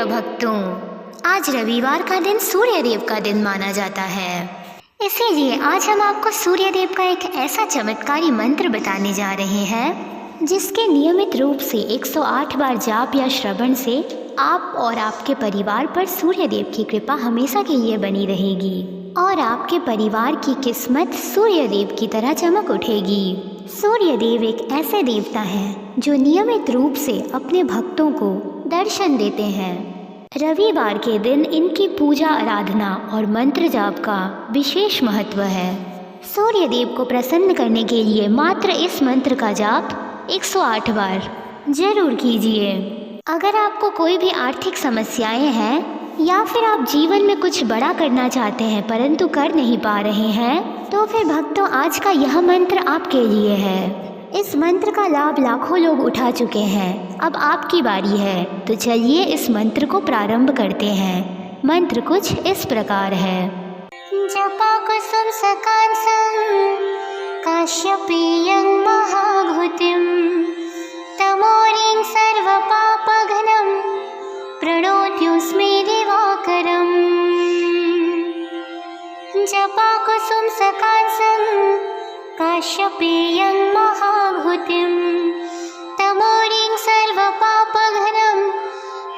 प्रिय भक्तों, आज रविवार का दिन सूर्य देव का दिन माना जाता है। इसीलिए आज हम आपको सूर्य देव का एक ऐसा चमत्कारी मंत्र बताने जा रहे हैं जिसके नियमित रूप से 108 बार जाप या श्रवण से आप और आपके परिवार पर सूर्य देव की कृपा हमेशा के लिए बनी रहेगी और आपके परिवार की किस्मत सूर्य देव की तरह चमक उठेगी। सूर्य देव एक ऐसे देवता हैं जो नियमित रूप से अपने भक्तों को दर्शन देते हैं। रविवार के दिन इनकी पूजा आराधना और मंत्र जाप का विशेष महत्व है। सूर्य देव को प्रसन्न करने के लिए मात्र इस मंत्र का जाप 108 बार जरूर कीजिए। अगर आपको कोई भी आर्थिक समस्याएं हैं या फिर आप जीवन में कुछ बड़ा करना चाहते हैं परंतु कर नहीं पा रहे हैं, तो फिर भक्तों आज का यह मंत्र आपके लिए है। इस मंत्र का लाभ लाखों लोग उठा चुके हैं, अब आपकी बारी है। तो चलिए इस मंत्र को प्रारंभ करते हैं। मंत्र कुछ इस प्रकार है। जपा कुसुम सकांसं काश्यपेयं महाभूतिं तमोरिं सर्वपापघ्नं प्रणोत्युस्मे दिवाकरम्। जपा कुसुम सकांसं काश्यपेयं महाभूतिं तमोरिं सर्वपापघ्नं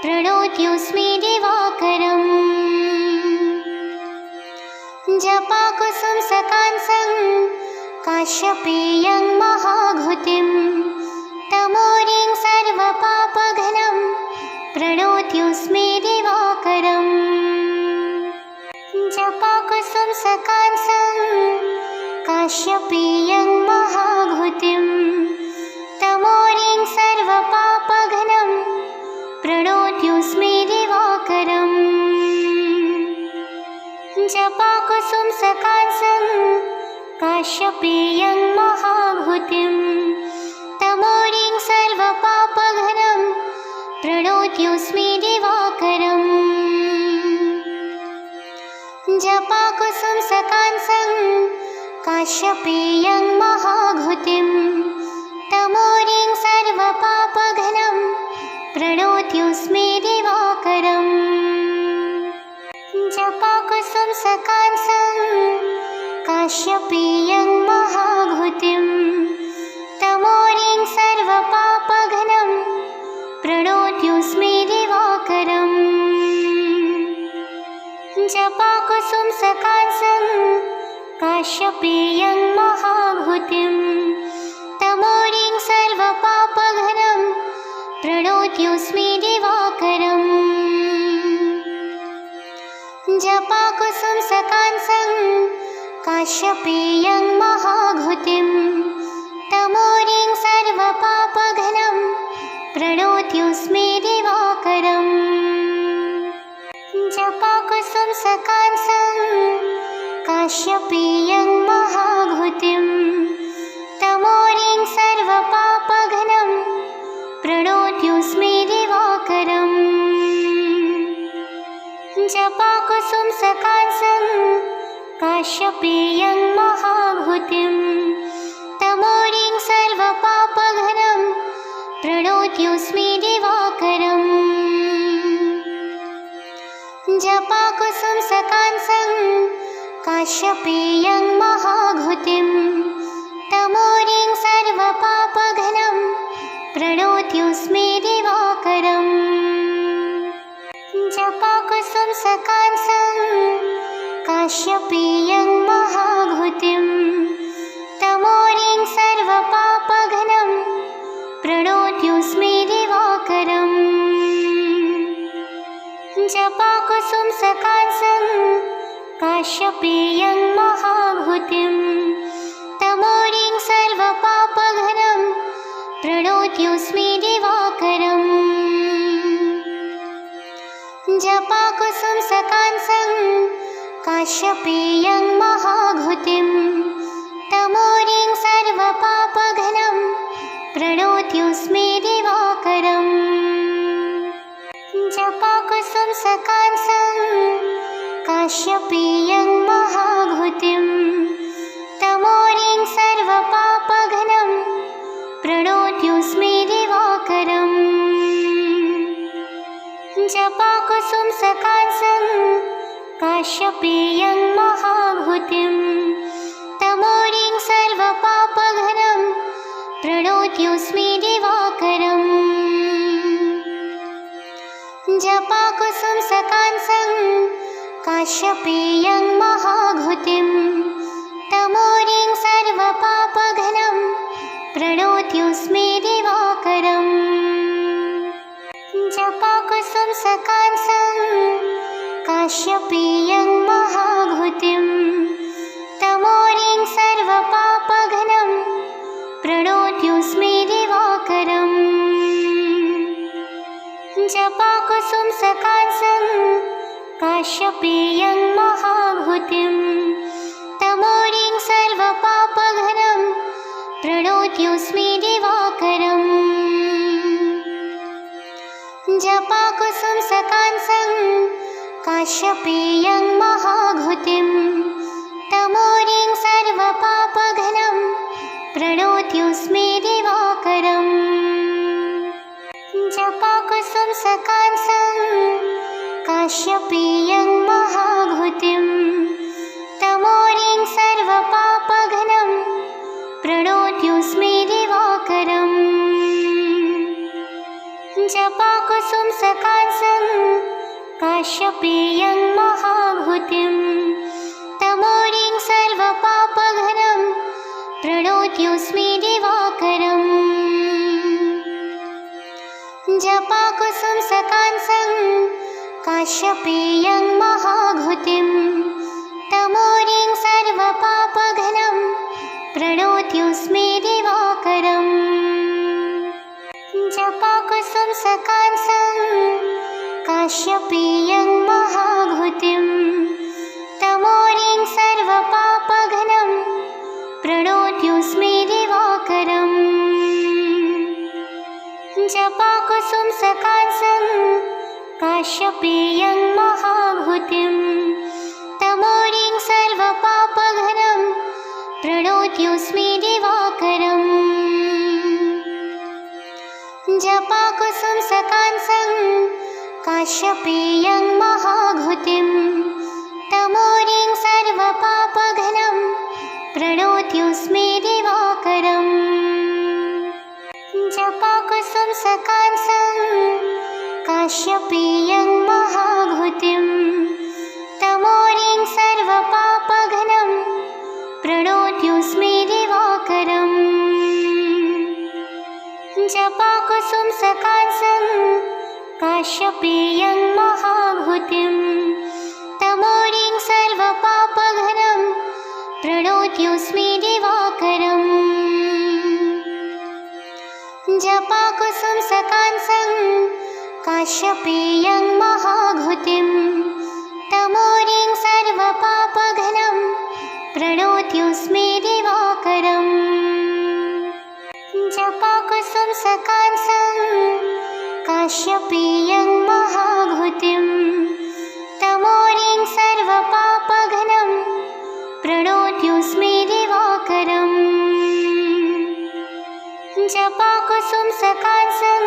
प्रणोत्युस्मे दिवाकरम्। जपा कुसुम सकांसं काश्यपेयं महाभूतिं तमोरिं सर्वपापघ्नं प्रणोत्युस्मे दिवाकरम्। जपा कुसुम सकांसं काश्यपेयं महाभूतिं तमोरिं सर्वपापघ्नं प्रणोत्युस्मे दिवाकरम्। जपा कुसुम सकांसं काश्यपेयं महाभूतिं तमोरिं सर्वपापघ्नं प्रणोत्युस्मे दिवाकरम्। जपा कुसुम सकांसं काश्यपेयं महाभूतिं तमोरिं सर्वपापघ्नं प्रणोत्युस्मे दिवाकरम्। जपा कुसुम सकांसं काश्यपेयं महाभूतिं तमोरिं सर्वपापघ्नं प्रणोत्युस्मे दिवाकरम्। जपा कुसुम सकांसं काश्यपेयं महाभूतिं तमोरिं सर्वपापघ्नं प्रणोत्युस्मे दिवाकरम्। जपा कुसुम सकांसं काश्यपेयं महाभूतिं तमोरिं सर्वपापघ्नं प्रणोत्युस्मे दिवाकरम्। जपा कुसुम सकांसं काश्यपेयं महाभूतिं तमोरिं सर्वपापघ्नं प्रणोत्युस्मे दिवाकरम्। जपा कुसुम सकांसं काश्यपेयं महाभूतिं तमोरिं सर्वपापघ्नं प्रणोत्युस्मे दिवाकरम्। जपा कुसुम सकांसं काश्यपेयं महाभूतिं तमोरिं सर्वपापघ्नं प्रणोत्युस्मे दिवाकरम्। जपा कुसुम सकांसं काश्यपेयं महाभूतिं तमोरिं सर्वपापघ्नं प्रणोत्युस्मे दिवाकरम्। जपा कुसुम सकांसं काश्यपेयं महाभूतिं तमोरिं सर्वपापघ्नं प्रणोत्युस्मे दिवाकरम्। जपा कुसुम सकांसं काश्यपेयं महाभूतिं तमोरिं सर्वपापघ्नं प्रणोत्युस्मे दिवाकरम्। जपा कुसुम सकांसं काश्यपेयं महाभूतिं तमोरिं सर्वपापघ्नं प्रणोत्युस्मे दिवाकरम्। जपाकुसुम सकांसं काश्यपेयं महाभूतिं तमोरिं सर्वपापघ्नं प्रणोत्योऽस्मि दिवाकरम्। जपाकुसुम सकांसं काश्यपेयं महाभूतिं तमोरिं सर्वपापघ्नं प्रणोत्योऽस्मि दिवाकरम्। जपाकुसुम सकांसं काश्यपेयं महाभूतिं तमोरिं सर्वपापघ्नं प्रणोत्योऽस्मि दिवाकरम्। जपाकुसुम सकांसं काश्यपेयं महाभूतिं तमोरिं सर्वपापघ्नं प्रणोत्योऽस्मि दिवाकरम्। जपाकुसुम सकांसं काश्यपेयं महाभूतिं तमोरिं सर्वपापघ्नं प्रणोत्योऽस्मि दिवाकरम्। जपाकुसुम सकांसं काश्यपेयं महाभूतिं तमोरिं सर्वपापघ्नं प्रणोत्योऽस्मि दिवाकरम्। जपाकुसुम सकांसं काश्यपेयं महाभूतिं तमोरिं सर्वपापघ्नं प्रणोत्योऽस्मि दिवाकरम्। जपाकुसुम सकांसं काश्यपेयं महाभूतिं तमोरिं सर्वपापघ्नं प्रणोत्योऽस्मि दिवाकरम्। जपाकुसुम सकांसं काश्यपेयं महाभूतिं तमोरिं सर्वपापघ्नं प्रणोत्योऽस्मि दिवाकरम्। जपाकुसुम सकांसं काश्यपेयं महाभूतिं तमोरिं सर्वपापघ्नं प्रणोत्योऽस्मि दिवाकरम्। जपाकुसुम सकांसं काश्यपेयं महाभूतिं तमोरिं सर्वपापघ्नं प्रणोत्योऽस्मि दिवाकरम्। जपाकुसुम सकांसं काश्यपेयं महाभूतिं तमोरिं सर्वपापघ्नं प्रणोत्योऽस्मि दिवाकरम्। जपाकुसुम सकांसं काश्यपेयं महाभूतिं तमोरिं सर्वपापघ्नं प्रणोत्योऽस्मि दिवाकरम्। जपाकुसुम सकांसं काश्यपेयं महाभूतिं तमोरिं सर्वपापघ्नं प्रणोत्योऽस्मि दिवाकरम्। जपाकुसुम सकांसं काश्यपेयं महाभूतिं तमोरिं सर्वपापघ्नं प्रणोत्योऽस्मि दिवाकरम्। जपाकुसुम सकांसं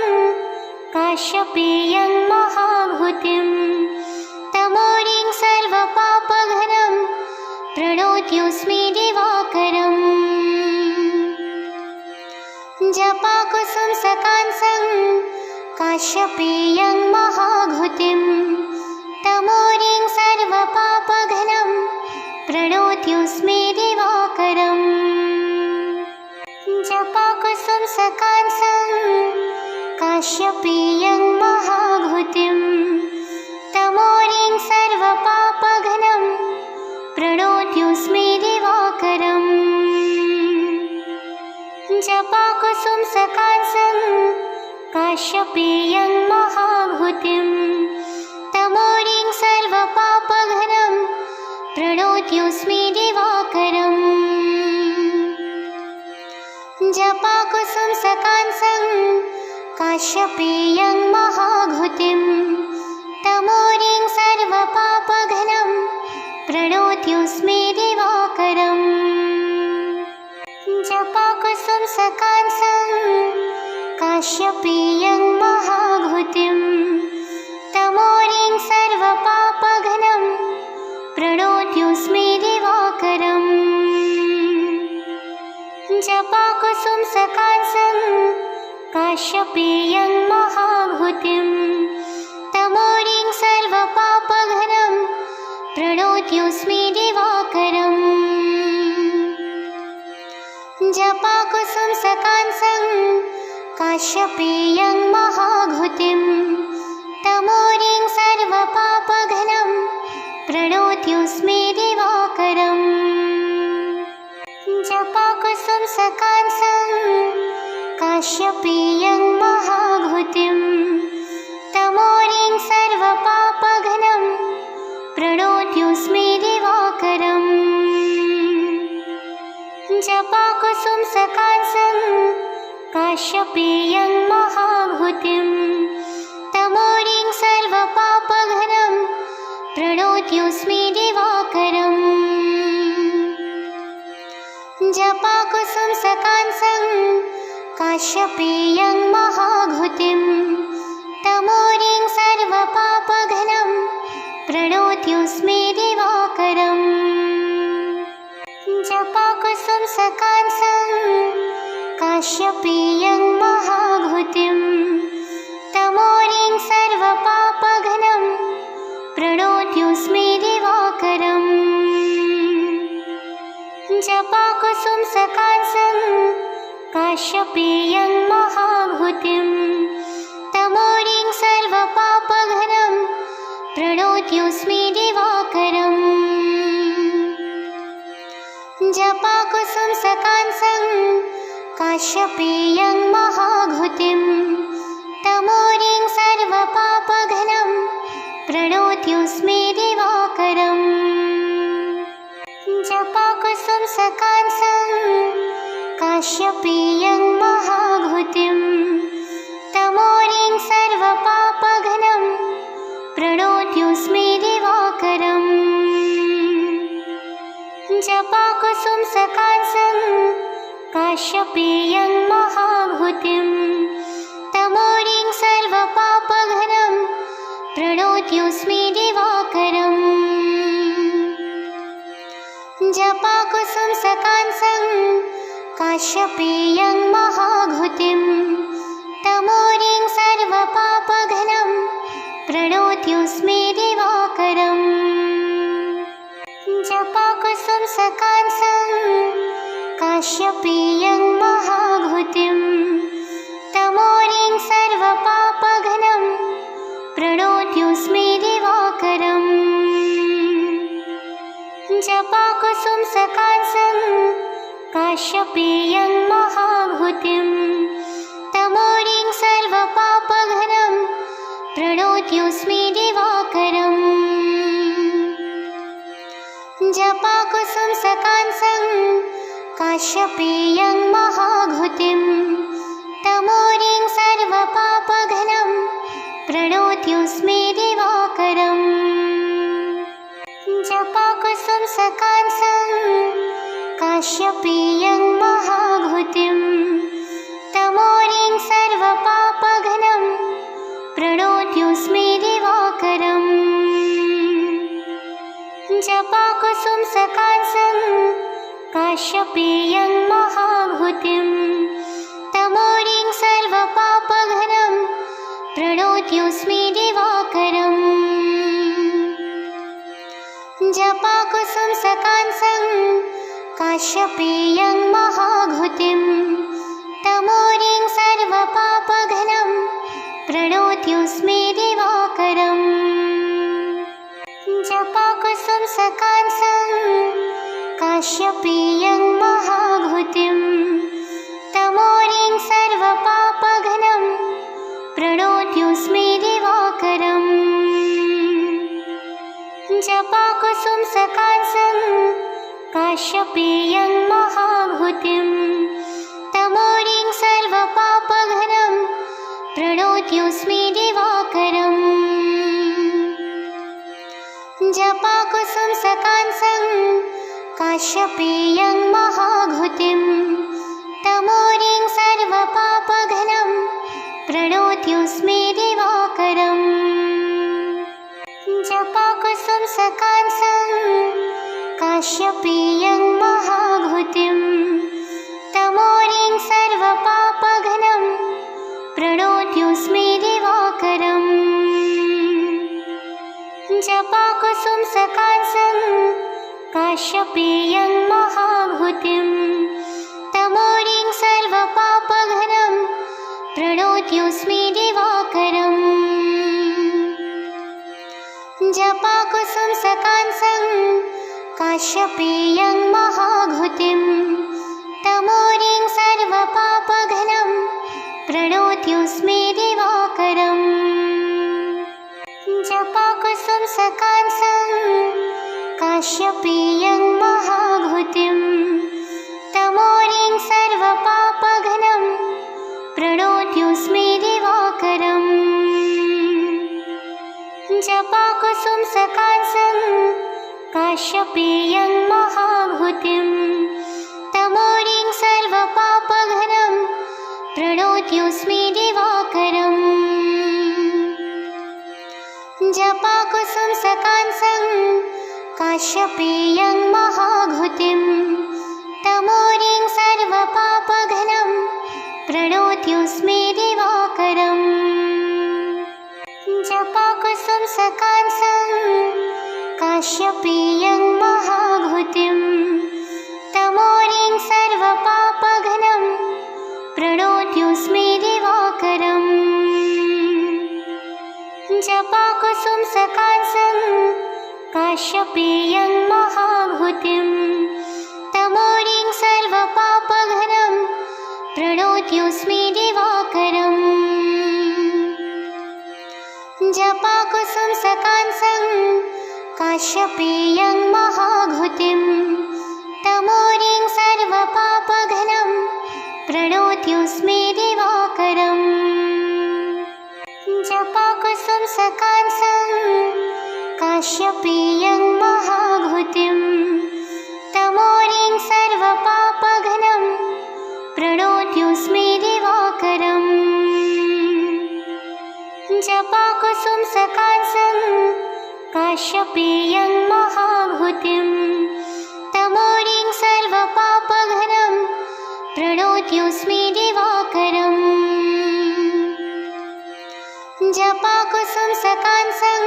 काश्यपेयं महाभूतिं तमोरिं सर्वपापघ्नं प्रणोत्योऽस्मि दिवाकरम्। जपाकुसुम सकांसं काश्यपेयं महाभूतिं तमोरिं सर्वपापघ्नं प्रणोत्योऽस्मि दिवाकरम्। जपाकुसुम सकांसं काश्यपेयं महाभूतिं तमोरिं सर्वपापघ्नं प्रणोत्योऽस्मि दिवाकरम्। जपाकुसुम सकांसं काश्यपेयं महाभूतिं तमोरिं सर्वपापघ्नं प्रणोत्योऽस्मि दिवाकरम्। जपाकुसुम सकांसं काश्यपेयं महाभूतिं तमोरिं सर्वपापघ्नं प्रणोत्योऽस्मि दिवाकरम्। जपाकुसुम सकांसं काश्यपेयं महाभूतिं काश्यपेयं महाभूतिं तमोरिं सर्वपापघ्नं प्रणोत्योऽस्मि दिवाकरम् जपाकुसुम सकांसं काश्यपेयं महाभूतिं तमोरिं सर्वपापघ्नं प्रणोत्योऽस्मि दिवाकरम् जपाकुसुम सकांसं काश्यपेयं महाभूतिं तमोरिं सर्वपापघ्नं प्रणोत्योऽस्मि दिवाकरम् जपाकुसुम सकांसं काश्यपेयं महाभूतिं तमोरिं सर्वपापघ्नं प्रणोत्योऽस्मि दिवाकरम् जपाकुसुम सकांसं काश्यपेयं महाभूतिं तमोरिं सर्वपापघ्नं प्रणोत्योऽस्मि दिवाकरम् जपाकुसुम सकांसं काश्यपेयं महाभूतिं तमोरिं सर्वपापघ्नं प्रणोत्योऽस्मि दिवाकरम् जपाकुसुम सकांसं काश्यपेयं महाभूतिं तमोरिं सर्वपापघ्नं प्रणोत्योऽस्मि दिवाकरम् जपाकुसुम सकांसं काश्यपेयं महाभूतिं तमोरिं सर्वपापघ्नं प्रणोत्योऽस्मि दिवाकरम् जपाकुसुम सकांसं काश्यपेयं महाभूतिं तमोरिं सर्वपापघ्नं प्रणोत्योऽस्मि दिवाकरम् जपाकुसुम सकांसं काश्यपेयं महाभूतिं तमोरिं सर्वपापघ्नं प्रणोत्योऽस्मि दिवाकरम् जपाकुसुम सकांसं काश्यपेयं महाभूतिं तमोरिं सर्वपापघ्नं प्रणोत्योऽस्मि दिवाकरम् जपाकुसुम सकांसं काश्यपेयं महाभूतिं तमोरिं सर्वपापघ्नं प्रणोत्योऽस्मि दिवाकरम् जपाकुसुम सकांसं काश्यपेयं महाभूतिं तमोरिं सर्वपापघ्नं प्रणोत्योऽस्मि दिवाकरम् जपाकुसुम सकांसं काश्यपेयं महाभूतिं तमोरिं सर्वपापघ्नं प्रणोत्योऽस्मि दिवाकरम् जपाकुसुम सकांसं काश्यपेयं महाभूतिं तमोरिं सर्वपापघ्नं प्रणोत्योऽस्मि दिवाकरम् जपाकुसुम सकांसं काश्यपेयं महाभूतिं तमोरिं सर्वपापघ्नं प्रणोत्योऽस्मि दिवाकरम् जपाकुसुम सकांसं काश्यपेयं महाभूतिं तमोरिं सर्वपापघ्नं प्रणोत्योऽस्मि दिवाकरम् जपाकुसुम सकांसं काश्यपेयं महाभूतिं तमोरिं सर्वपापघ्नं प्रणोत्योऽस्मि दिवाकरम् जपाकुसुम सकांसं काश्यपेयं महाभूतिं तमोरिं सर्वपापघ्नं प्रणोत्योऽस्मि दिवाकरम् जपाकुसुम सकांसं काश्यपेयं महाभूतिं तमोरिं सर्वपापघ्नं प्रणोत्योऽस्मि दिवाकरम् जपाकुसुम सकांसं काश्यपेयं महाभूतिं तमोरिं सर्वपापघ्नं जपाकुसुम सकाशं काश्यपेयं महाभूतिं तमोरिं सर्वपापघ्नं प्रणोत्योऽस्मि दिवाकरम् जपाकुसुम सकाशं काश्यपेयं महाभूतिं तमोरिं सर्वपापघ्नं प्रणोत्योऽस्मि दिवाकरम् जपाकुसुम सकाशं काश्यपेयं महाभूतिं तमोरिं सर्वपापघ्नं प्रणोत्योऽस्मि दिवाकरम् जपाकुसुम सकाशं काश्यपेयं महाभूतिं तमोरिं सर्वपापघ्नं प्रणोत्योऽस्मि दिवाकरम् जपाकुसुम सकाशं काश्यपेयं महाभूतिं तमोरिं सर्वपापघ्नं प्रणोत्योऽस्मि दिवाकरम् जपाकुसुम सकाशं काश्यपेयं महाभूतिं तमोरिं सर्वपापघ्नं प्रणोत्योऽस्मि दिवाकरम् जपाकुसुम सकाशं काश्यपेयं महाभूतिं तमोरिं सर्वपापघ्नं प्रणोत्योऽस्मि दिवाकरम् जपाकुसुम सकाशं काश्यपेयं महाभूतिं तमोरिं सर्वपापघ्नं प्रणोत्योऽस्मि दिवाकरम् जपाकुसुम सकाशं काश्यपेयं महाभूतिं तमोरिं सर्वपापघ्नं प्रणोत्योऽस्मि दिवाकरम् जपाकुसुम सकाशं काश्यपेयं महाभूतिं तमोरिं सर्वपापघ्नं प्रणोत्योऽस्मि दिवाकरम् जपाकुसुम सकाशं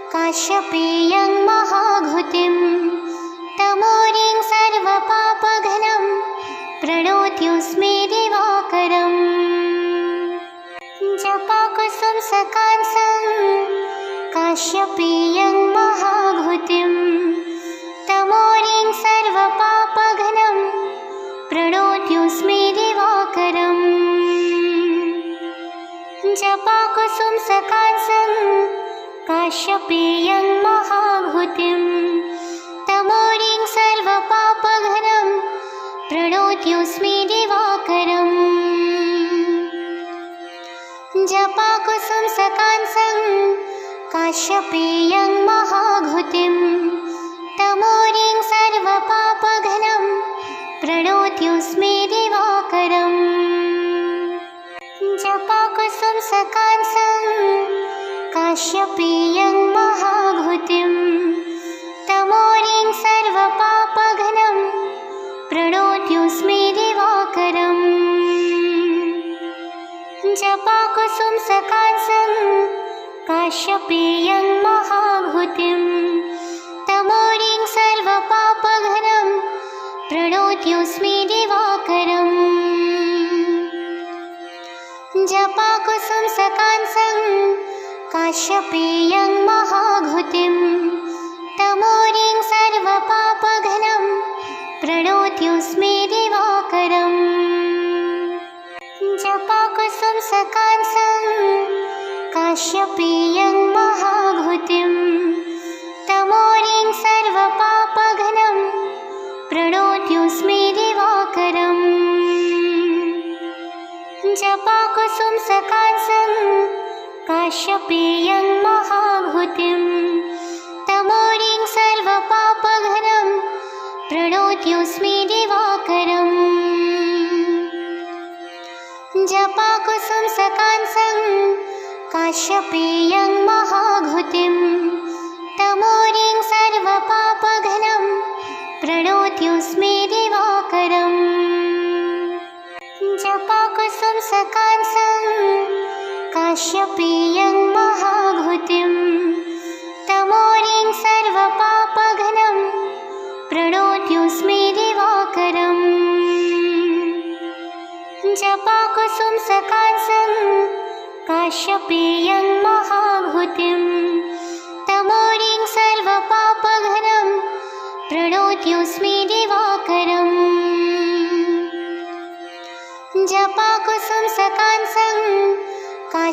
काश्यपेयं महाभूतिं तमोरिं सर्वपापघ्नं प्रणोत्योऽस्मि दिवाकरम् जपाकुसुम सकाशं काश्यपेयं महाभूतिं तमोरिं सर्वपापघ्नं प्रणोत्योऽस्मि दिवाकरम् जपाकुसुम सकाशं काश्यपेयं महाभूतिं तमोरिं सर्वपापघ्नं प्रणोत्योऽस्मि दिवाकरम् जपाकुसुम सकाशं काश्यपेयं महाभूतिं तमोरिं सर्वपापघ्नं प्रणोत्योऽस्मि दिवाकरम् जपाकुसुम सकाशं काश्यपेयं महाभूतिं तमोरिं सर्वपापघ्नं प्रणोत्योऽस्मि दिवाकरम् जपाकुसुम सकाशं काश्यपेयं महाभूतिं तमोरिं सर्वपापघ्नं प्रणोत्योऽस्मि दिवाकरम् जपाकुसुम सकाशं काश्यपेयं महाभूतिं तमोरिं सर्वपापघ्नं प्रणोत्योऽस्मि दिवाकरम् जपाकुसुम सकाशं काश्यपेयं महाभूतिं तमोरिं सर्वपापघ्नं प्रणोत्योऽस्मि दिवाकरम् जपाकुसुम सकाशं काश्यपेयं महाभूतिं तमोरिं सर्वपापघ्नं प्रणोत्योऽस्मि दिवाकरम् जपाकुसुम सकाशं काश्यपेयं महाभूतिं तमोरिं सर्वपापघ्नं प्रणोत्योऽस्मि दिवाकरम् जपाकुसुम सकाशं काश्यपेयं महाभूतिं तमोरिं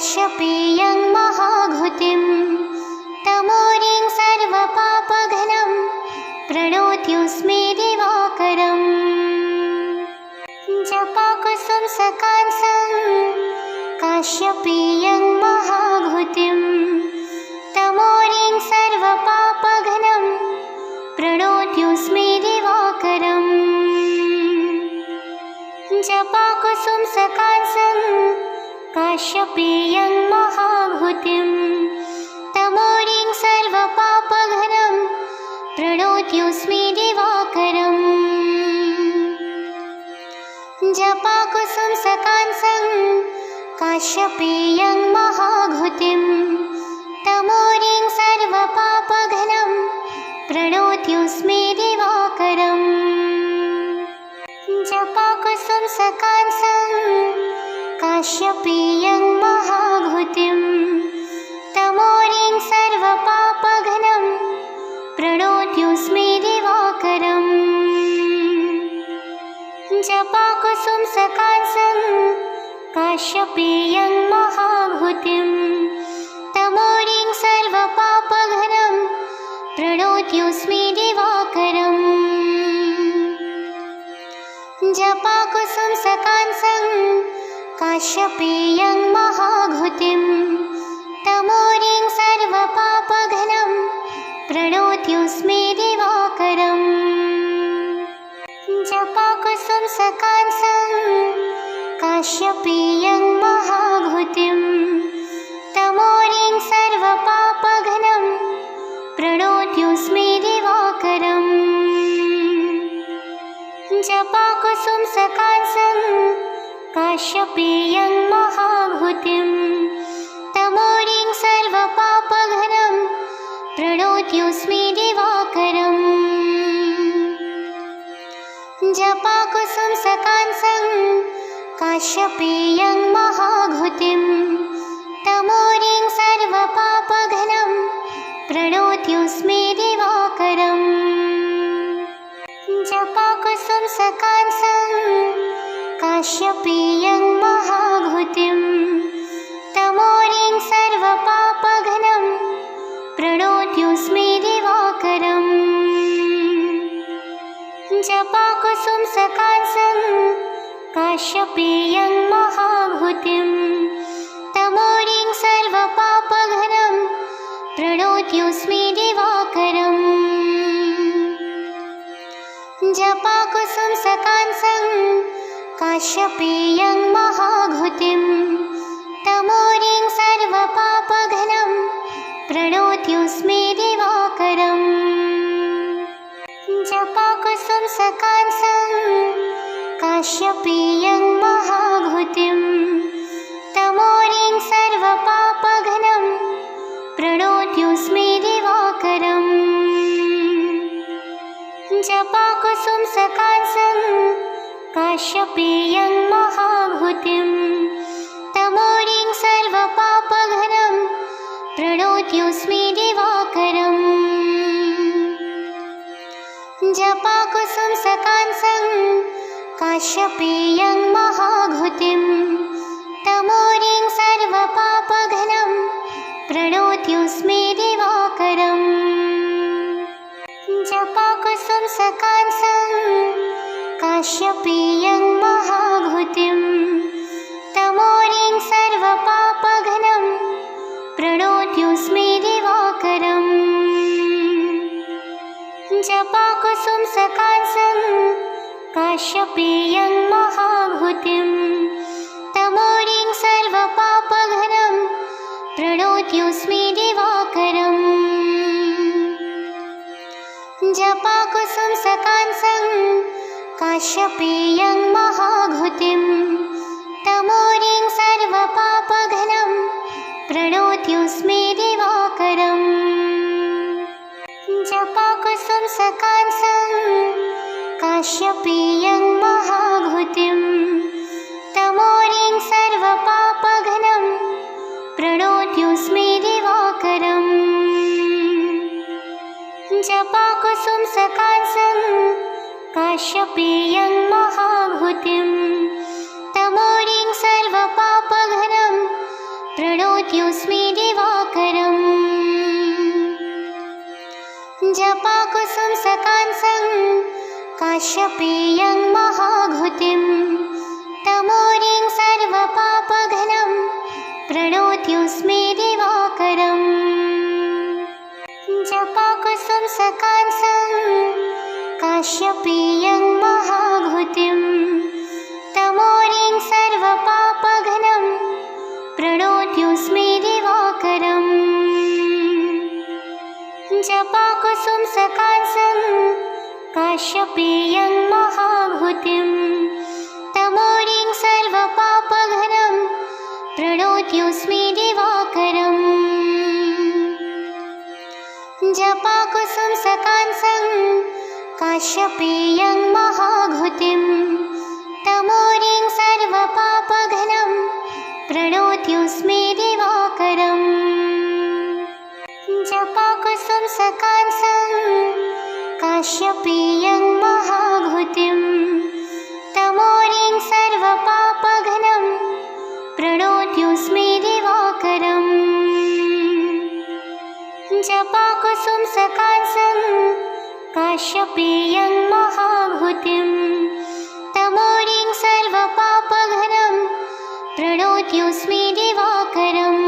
काश्यपेयं महाघुतिं तमोरिं सर्वपापघ्नं प्रणोत्युस्मे दिवाकरम् जपाकुसुमसकांसं काश्यपेयं महाघुतिं तमोरिं सर्वपापघ्नं प्रणोत्युस्मे दिवाकरम् जपाकुसुमसकांसं काश्यपेयं महाघुतिं तमोरिं सर्वपापघ्नं प्रणोत्युस्मे दिवाकरम् जपाकुसुमसकांसं काश्यपेयं महाघुतिं तमोरिं सर्वपापघ्नं प्रणोत्युस्मे दिवाकरम् जपाकुसुमसकांसं काश्यपेयं महाघुतिं तमोरिं सर्वपापघ्नं प्रणोत्युस्मे दिवाकरम् जपाकुसुमसकांसं काश्यपेयं महाघुतिं तमोरिं सर्वपापघ्नं प्रणोत्युस्मे दिवाकरम् जपाकुसुमसकांसं काश्यपेयं महाघुतिं तमोरिं सर्वपापघ्नं प्रणोत्युस्मे दिवाकरम् जपाकुसुमसकांसं काश्यपेयं महाघुतिं तमोरिं सर्वपापघ्नं प्रणोत्युस्मे दिवाकरम् जपाकुसुमसकांसं काश्यपेयं महाघुतिं तमोरिं सर्वपापघ्नं प्रणोत्युस्मे दिवाकरम् जपाकुसुमसकांसं काश्यपेयं महाघुतिं तमोरिं सर्वपापघ्नं प्रणोत्युस्मे दिवाकरम् जपाकुसुमसकांसं काश्यपेयं महाघुतिं तमोरिं सर्वपापघ्नं प्रणोत्युस्मे दिवाकरम् जपाकुसुमसकांसं काश्यपेयं महाघुतिं तमोरिं सर्वपापघ्नं प्रणोत्युस्मे दिवाकरम् जपाकुसुमसकांसं काश्यपेयं महाघुतिं तमोरिं सर्वपापघ्नं प्रणोत्युस्मे दिवाकरम् जपाकुसुमसकांसं काश्यपेयं महाघुतिं तमोरिं सर्वपापघ्नं प्रणोत्युस्मे दिवाकरम् जपाकुसुमसकांसं काश्यपेयं महाघुतिं तमोरिं सर्वपापघ्नं प्रणोत्युस्मे दिवाकरम् जपाकुसुमसकांसं काश्यपेयं महाघुतिं तमोरिं सर्वपापघ्नं प्रणोत्युस्मे दिवाकरम् जपाकुसुमसकांसं काश्यपेयं महाघुतिं तमोरिं सर्वपापघ्नं प्रणोत्युस्मे दिवाकरम् जपाकुसुमसकांसं काश्यपेयं महाघुतिं तमोरिं सर्वपापघ्नं प्रणोत्युस्मे दिवाकरम् जपाकुसुमसकांसं काश्यपेयं महाघुतिं तमोरिं सर्वपापघ्नं प्रणोत्युस्मे दिवाकरम् जपाकुसुमसकांसं काश्यपेयं महाघुतिं तमोरिं सर्वपापघ्नं प्रणोत्युस्मे दिवाकरम् जपाकुसुमसकांसं काश्यपेयं महाघुतिं तमोरिं सर्वपापघ्नं प्रणोत्योऽस्मि दिवाकरम् जपाकुसुमसकांसं काश्यपेयं महाघुतिं तमोरिं सर्वपापघ्नं प्रणोत्योऽस्मि दिवाकरम् जपाकुसुमसकांसं काश्यपेयं महाघुतिं तमोरिं सर्वपापघ्नं प्रणोत्योऽस्मि दिवाकरम् जपाकुसुमसकांसं काश्यपेयं महाभूतिं तमोरिं सर्वपापघ्नं प्रणोत्योऽस्मि दिवाकरम् जपाकुसुमसकांसं काश्यपेयं महाभूतिं तमोरिं सर्वपापघ्नं प्रणोत्योऽस्मि दिवाकरम् जपाकुसुमसकांसं काश्यपेयं महाभूतिं तमोरिं सर्वपापघ्नं प्रणोत्योऽस्मि दिवाकरम् जपाकुसुमसकांसं काश्यपेयं महाभूतिं तमोरिं सर्वपापघ्नं प्रणोत्योऽस्मि दिवाकरम्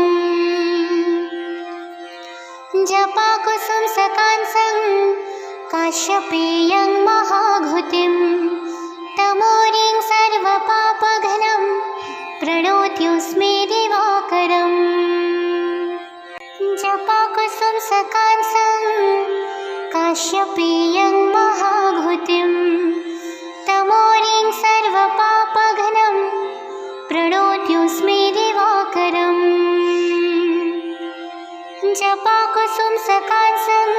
जपाकुसुमसकांसं काश्यपेयं महाभूतिं तमोरिं सर्वपापघ्नं प्रणोत्योऽस्मि दिवाकरम् जपाकुसुमसकांसं काश्यपेयं महाभूतिं तमोरिं सर्वपापघ्नं प्रणोत्योऽस्मि दिवाकरम् जपाकुसुमसकांसं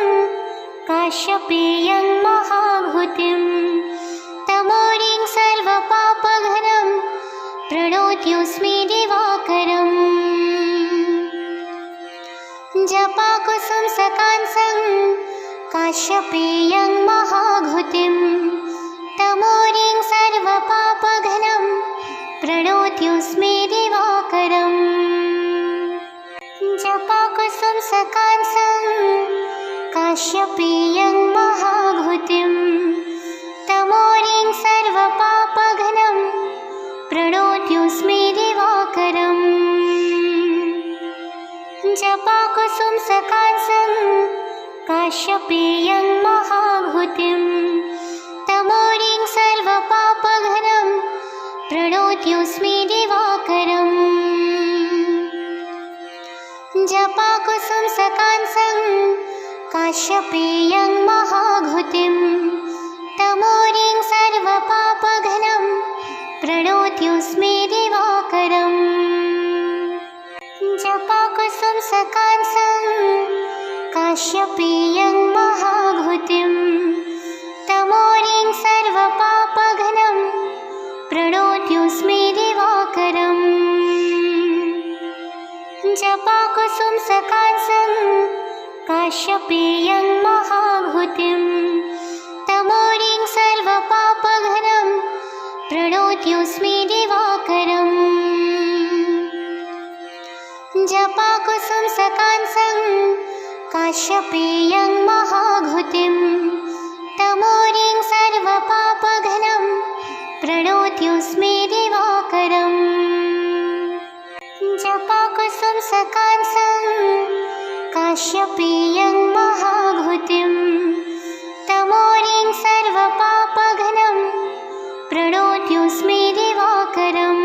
काश्यपेयं महाभूतिं तमोरिं सर्वपापघ्नं प्रणोत्योऽस्मि दिवाकरम् जपाकुसुमसकांसं काश्यपेयं महाभूतिं तमोरिं सर्वपापघ्नं प्रणोत्योऽस्मि दिवाकरम् जपाकुसुमसकांसं काश्यपेयं महाभूतिं तमोरिं सर्वपापघ्नं प्रणोत्योऽस्मि दिवाकरम् जपाकुसुमसकांसं काश्यपेयं महाभूतिं तमोरिं सर्वपापघ्नं प्रणोत्योऽस्मि दिवाकरम् जपाकुसुमसकांसं काश्यपेयं महाभूतिं तमोरिं सर्वपापघ्नं प्रणोत्योऽस्मि दिवाकरम् जपाकुसुमसकांसं काश्यपेयं महाभूतिं तमोरिं सर्वपापघ्नं प्रणोत्योऽस्मि दिवाकरम् जपाकुसुमसकांसं काश्यपेयं महाभूतिं तमोरिं सर्वपापघ्नं प्रणोत्योऽस्मि दिवाकरम् जपाकुसुमसकांसं काश्यपेयं महाभूतिं तमोरिं सर्वपापघ्नं प्रणोत्योऽस्मि दिवाकरम् जपाकुसुमसकांसं काश्यपेयं महाभूतिं तमोरिं सर्वपापघ्नं प्रणोत्योऽस्मि दिवाकरम्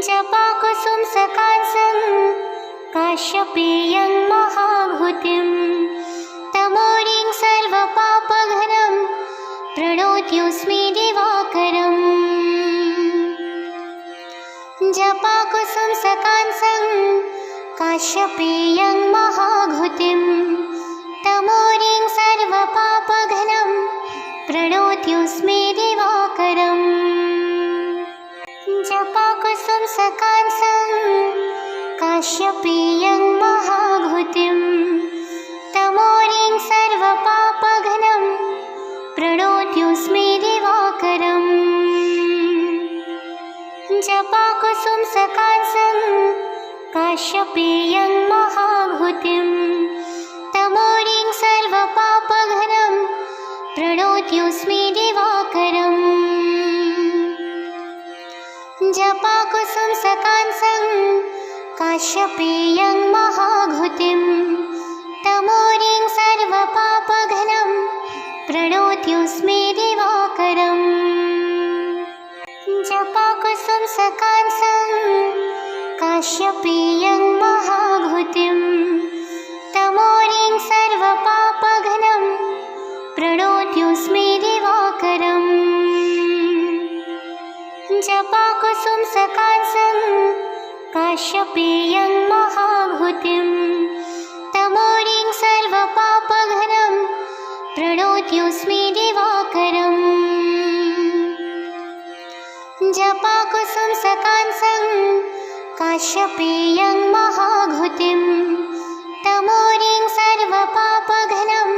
जपाकुसुमसकांसं काश्यपेयं महाभूतिं तमोरिं सर्वपापघ्नं प्रणोत्योऽस्मि दिवाकरम् जपाकुसुमसकांसं काश्यपेयं महाभूतिं तमोरिं सर्वपापघ्नं प्रणोत्योऽस्मि दिवाकरम् जपाकुसुमसकांसं काश्यपेयं महाभूतिं तमोरिं सर्वपापघ्नं प्रणोत्योऽस्मि दिवाकरम् जपाकुसुमसकांसं काश्यपेयं महाभूतिं तमोरिं सर्वपापघ्नं प्रणोत्योऽस्मि दिवाकरम् जपाकुसुम सकांसं काश्यपेयं महाभूतिं तमोरिं सर्वपापघ्नं प्रणोत्योऽस्मि दिवाकरम् जपाकुसुम सकांसं काश्यपेयं महाभूतिं तमोरिं सर्वपापघ्नं प्रणोत्योऽस्मि दिवाकरम् जपाकुसुम सकांसं काश्यपेयं महाभूतिं तमोरिं सर्वपापघ्नं प्रणोत्योऽस्मि दिवाकरम् जपाकुसुम सकांसं काश्यपेयं महाभूतिं तमोरिं सर्वपापघ्नं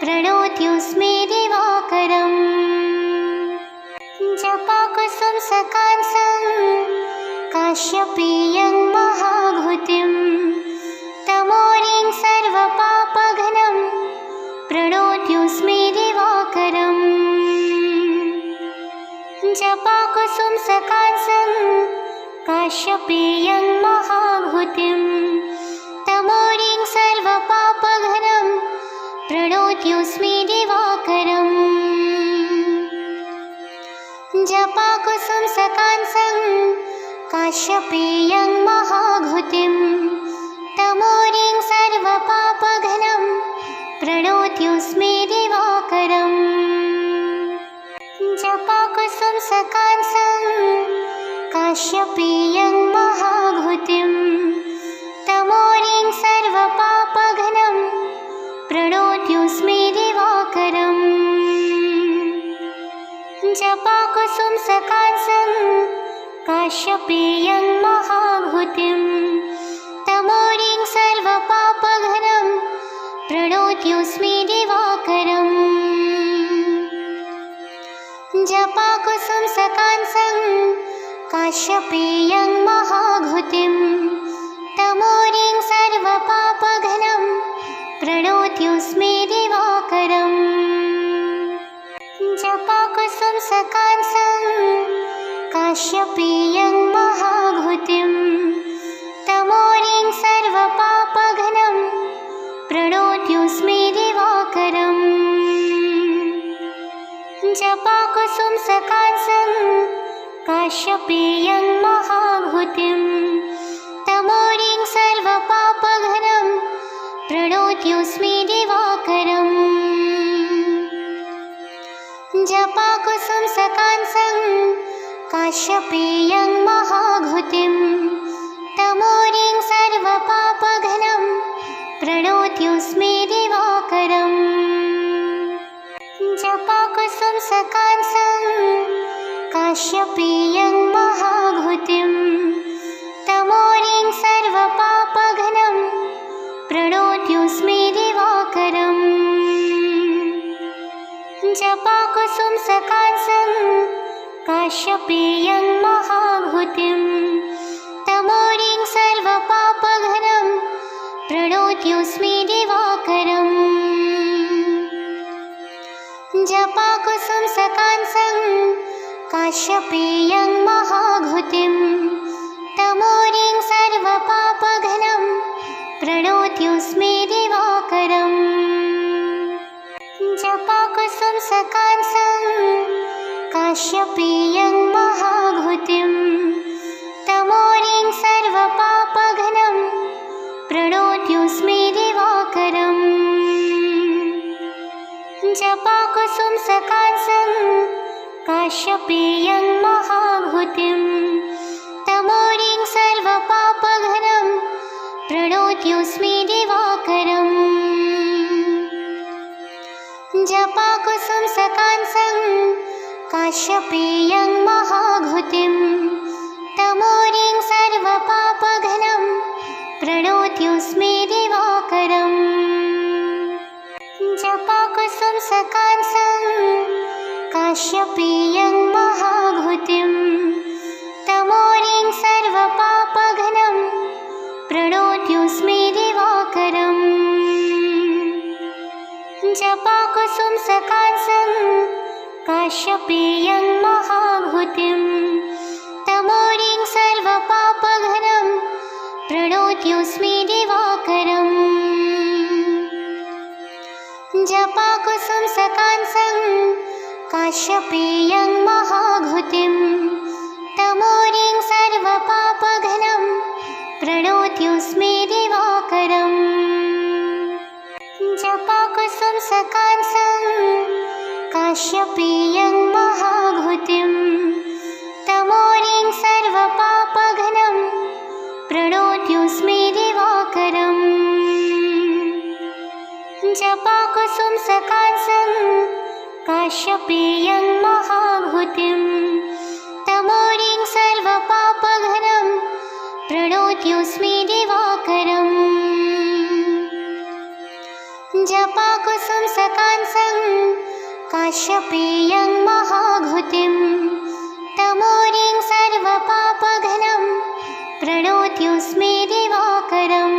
प्रणोत्योऽस्मि दिवाकरम् जपाकुसुम सकांसं काश्यपेयं महाभूतिं तमोरिं सर्वपापघ्नं प्रणोत्योऽस्मि दिवाकरम् जपाकुसुम सकांसं काश्यपेयं महाभूतिं तमोरिं सर्वपापघ्नं प्रणोत्योऽस्मि दिवाकरम् जपाकुसुम सकांसं काश्यपेयं महाभूतिं तमोरिं सर्वपापघ्नं प्रणोत्योऽस्मि दिवाकरम् जपाकुसुम सकांसं काश्यपेयं महाभूतिं तमोरिं सर्वपापघ्नं प्रणोत्योऽस्मि दिवाकरम् जपाकुसुम सकांसं काश्यपेयं महाभूतिं तमोरिं सर्वपापघ्नं प्रणोत्योऽस्मि दिवाकरम् जपाकुसुम सकांसं काश्यपेयं महाभूतिं तमोरिं सर्वपापघ्नं प्रणोत्योऽस्मि दिवाकरम् जपाकुसुम सकांसं काश्यपेयं महाभूतिं तमोरिं सर्वपापघ्नं प्रणोत्योऽस्मि दिवाकरम् जपाकुसुम सकांसं काश्यपेयं महाभूतिं तमोरिं सर्वपापघ्नं प्रणोत्योऽस्मि दिवाकरम् जपाकुसुम सकांसं काश्यपेयं महाभूतिं तमोरिं सर्वपापघ्नं प्रणोत्योऽस्मि दिवाकरम् जपाकुसुम सकांसं काश्यपेयं महाभूतिं तमोरिं सर्वपापघ्नं प्रणोत्योऽस्मि दिवाकरम् जपाकुसुम सकांसं काश्यपेयं महाभूतिं तमोरिं सर्वपापघ्नं प्रणोत्योऽस्मि दिवाकरम् जपाकुसुम सकांसं काश्यपेयं महाभूतिं तमोरिं सर्वपापघ्नं प्रणोत्योऽस्मि दिवाकरम् जपाकुसुम सकांसं काश्यपेयं महाभूतिं तमोरिं सर्वपापघ्नं प्रणोत्योऽस्मि दिवाकरम् जपाकुसुम सकांसं काश्यपेयं महाभूतिं तमोरिं सर्वपापघ्नं प्रणोत्योऽस्मि दिवाकरम् जपाकुसुम सकांसं काश्यपेयं महाभूतिं तमोरिं सर्वपापघ्नं प्रणोत्योऽस्मि दिवाकरम् जपाकुसुम सकांसं काश्यपेयं महाभूतिं तमोरिं सर्वपापघ्नं जपाकुसुम सकांसं काश्यपेयं महाभूतिं तमोरिं सर्वपापघ्नं प्रणोत्योऽस्मि दिवाकरम् जपाकुसुम सकांसं काश्यपेयं महाभूतिं तमोरिं सर्वपापघ्नं प्रणोत्योऽस्मि दिवाकरम् जपाकुसुम सकांसं काश्यपेयं महाभूतिं तमोरिं सर्वपापघ्नं प्रणोत्योऽस्मि दिवाकरम् जपाकुसुम सकांसं काश्यपेयं महाभूतिं तमोरिं सर्वपापघ्नं प्रणोत्योऽस्मि दिवाकरम् जपाकुसुम सकांसं काश्यपेयं महाभूतिं तमोरिं सर्वपापघ्नं प्रणोत्योऽस्मि दिवाकरम्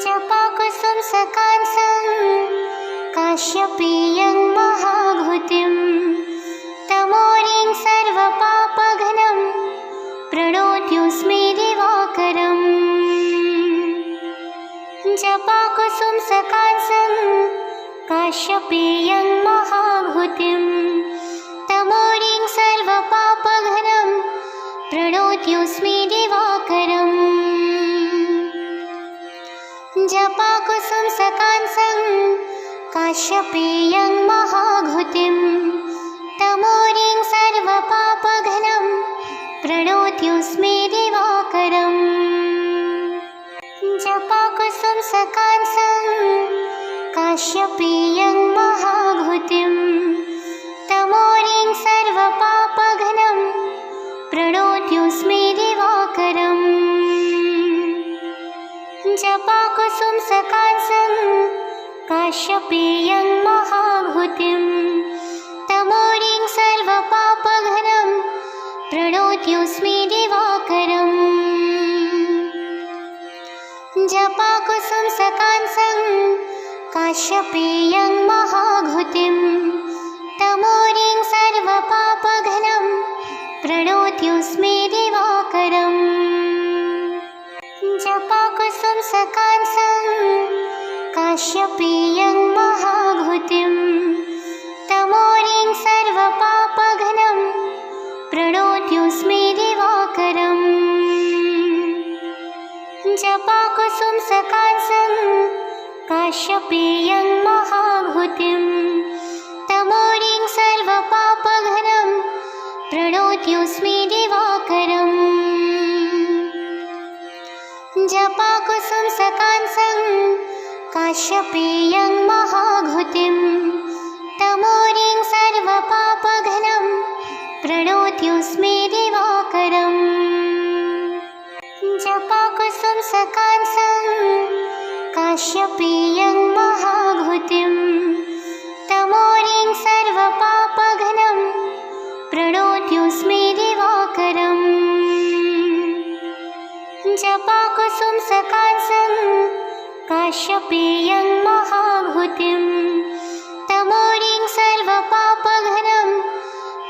जपाकुसुम सकांसं काश्यपेयं महाभूतिं तमोरिं सर्वपापघ्नं प्रणोत्योऽस्मि दिवाकरम् जपाकुसुम सकांसं काश्यपेयं महाभूतिं तमोरिं सर्वपापघ्नं प्रणोत्योऽस्मि दिवाकरम् जपाकुसुम सकांसं काश्यपेयं महाभूतिं तमोरिं सर्वपापघ्नं प्रणोत्योऽस्मि दिवाकरम् जपाकुसुम सकांसं काश्यपेयं महाभूतिं तमोरिं सर्वपापघ्नं प्रणोत्योऽस्मि दिवाकरम् जपाकुसुम सकांसं काश्यपेयं महाभूतिं तमोरिं सर्वपापघ्नं प्रणोत्योऽस्मि दिवाकरम् जपाकुसुम सकांसं काश्यपेयं महाभूतिं तमोरिं सर्वपापघ्नं प्रणोत्योऽस्मि दिवाकरम् जपाकुसुम सकांसं काश्यपेयं महाभूतिं तमोरिं सर्वपापघ्नं प्रणोत्योऽस्मि दिवाकरम् जपाकुसुम सकांसं काश्यपेयं महाभूतिं तमोरिं सर्वपापघ्नं प्रणोत्योऽस्मि दिवाकरम् जपाकुसुम सकांसं काश्यपेयं महाभूतिं तमोरिं सर्वपापघ्नं प्रणोत्योऽस्मि दिवाकरम् जपाकुसुम सकांसं काश्यपेयं महाभूतिं तमोरिं सर्वपापघ्नं प्रणोत्योऽस्मि दिवाकरम् जपाकुसुम सकांसं काश्यपेयं महाभूतिं तमोरिं सर्वपापघ्नं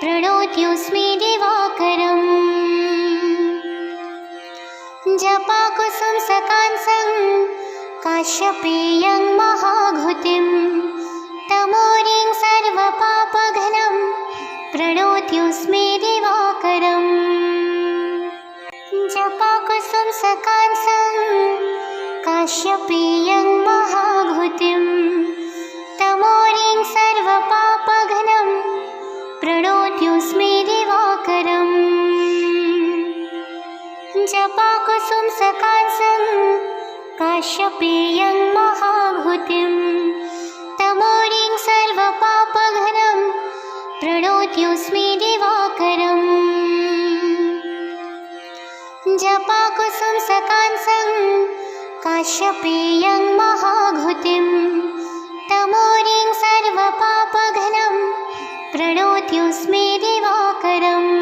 प्रणोत्योऽस्मि दिवाकरम् जपाकुसुम सकांसं काश्यपेयं महाभूतिं तमोरिं सर्वपापघ्नं प्रणोत्योऽस्मि दिवाकरम् जपाकुसुम सकांसं काश्यपेयं महाभूतिं तमोरिं सर्वपापघ्नं प्रणोत्योऽस्मि दिवाकरम् जपाकुसुम सकांसं काश्यपेयं महाभूतिं तमोरिं सर्वपापघ्नं प्रणोत्योऽस्मि दिवाकरम् जपाकुसुम सकांसं काश्यपेयं महाभूतिं तमोरिं सर्वपापघ्नं प्रणोत्योऽस्मि दिवाकरम्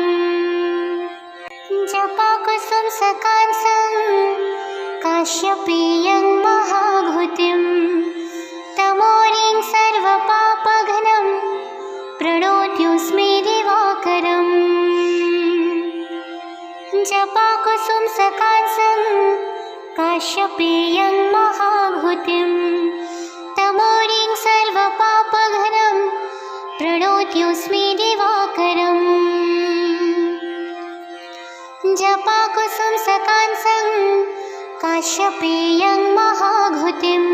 जपाकुसुम सकांसं काश्यपेयं महाभूतिं तमोरिं जपाकुसुमसकाशं काश्यपेयं महाभूतिं तमोरिं सर्वपापघ्नं प्रणोत्योऽस्मि दिवाकरम् जपाकुसुमसकाशं काश्यपेयं महाभूतिं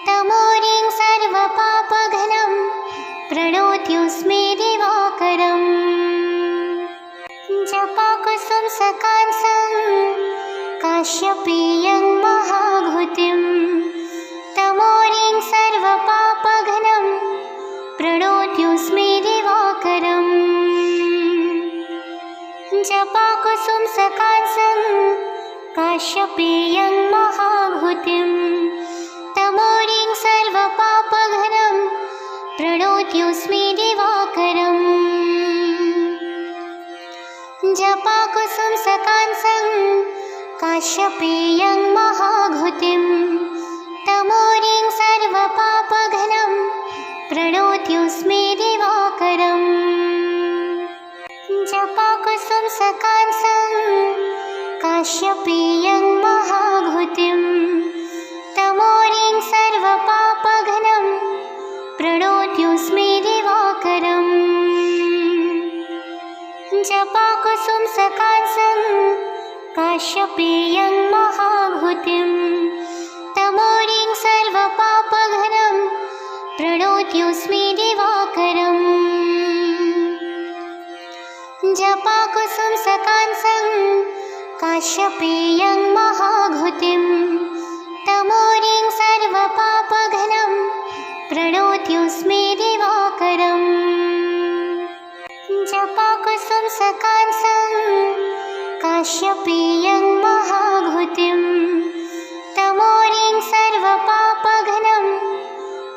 तमोरिं सर्वपापघ्नं प्रणोत्योऽस्मि दिवाकरम् जपाकुसुमसकाशं काश्यपेयं महाभूतिं तमोरिं सर्वपापघ्नं प्रणोत्योऽस्मि दिवाकरम् जपाकुसुमसकाशं काश्यपेयं महाभूतिं तमोरिं सर्वपापघ्नं प्रणोत्योऽस्मि दिवाकरम् जपाकुसुमसकाशं काश्यपेयं महाभूतिं तमोरिं सर्वपापघ्नं प्रणोत्योऽस्मि दिवाकरम् जपाकुसुमसकाशं काश्यपेयं महाभूतिं तमोरिं सर्वपापघ्नं प्रणोत्योऽस्मि दिवाकरम् जपाकुसुमसकाशं काश्यपेयं महाभूतिं तमोरिं सर्वपापघ्नं प्रणोत्योऽस्मि दिवाकरम् जपाकुसुमसकाशं काश्यपेयं महाभूतिं तमोरिं सर्वपापघ्नं प्रणोत्योऽस्मि दिवाकरम् जपाकुसुमसकाशं काश्यपेयं महाभूतिं तमोरिं सर्वपापघ्नं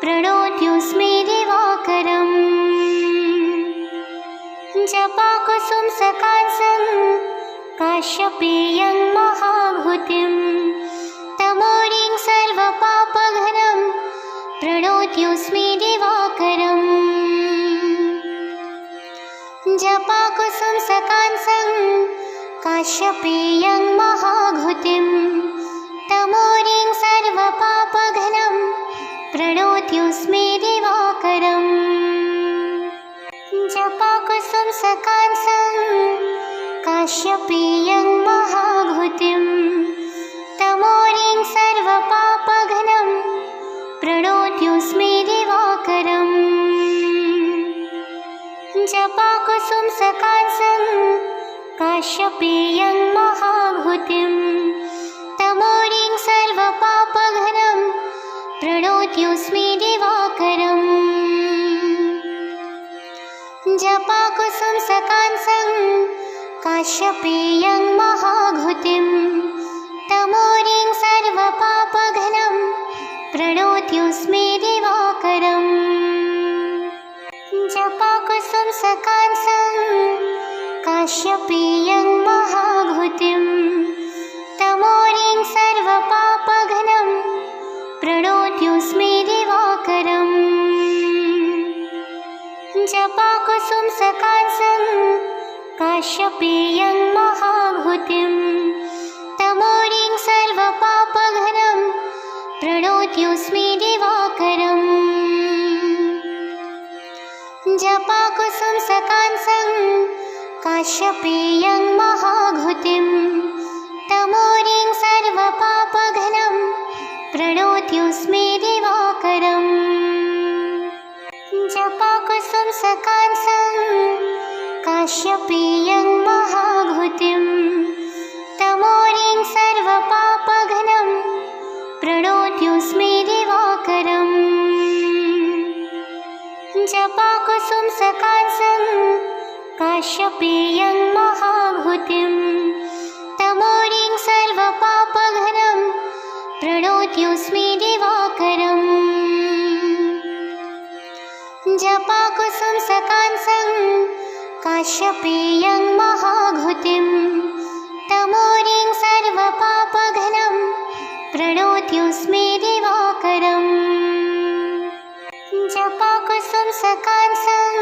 प्रणोत्योऽस्मि दिवाकरम् जपाकुसुमसकाशं काश्यपेयं महाभूतिं तमोरिं सर्वपापघ्नं प्रणोत्योऽस्मि दिवाकरम् जपाकुसुमसकाशं काश्यपेयं महाभूतिं तमोरिं सर्वपापघ्नं प्रणोत्योऽस्मि दिवाकरम् जपाकुसुमसकाशं काश्यपेयं महाभूतिं तमोरिं सर्वपापघ्नं प्रणोत्योऽस्मि दिवाकरम् जपाकुसुमसकाशं काश्यपेयं महाभूतिं तमोरिं सर्वपापघ्नं प्रणोत्योऽस्मि दिवाकरम् जपाकुसुमसकाशं काश्यपेयं महाभूतिं तमोरिं सर्वपापघ्नं प्रणोत्योऽस्मि दिवाकरम् जपाकुसुमसकाशं काश्यपेयं महाभूतिं तमोरिं सर्वपापघ्नं प्रणोत्योऽस्मि दिवाकरम् जपाकुसुमसकाशं काश्यपेयं महाभूतिं तमोरिं सर्वपापघ्नं प्रणोत्योऽस्मि दिवाकरम् जपाकुसुमसकाशं काश्यपेयं महाभूतिं तमोरिं सर्वपापघ्नं प्रणोत्योऽस्मि दिवाकरम् जपाकुसुमसकाशं काश्यपेयं महाभूतिं तमोरिं सर्वपापघ्नं प्रणोत्योऽस्मि दिवाकरम् जपाकुसुमसकाशं काश्यपेयं महाभूतिं तमोरिं सर्वपापघ्नं प्रणोत्योऽस्मि दिवाकरम् जपाकुसुमसकाशं काश्यपेयं महाभूतिं तमोरिं सर्वपापघ्नं प्रणोत्योऽस्मि दिवाकरम् जपाकुसुमसकाशं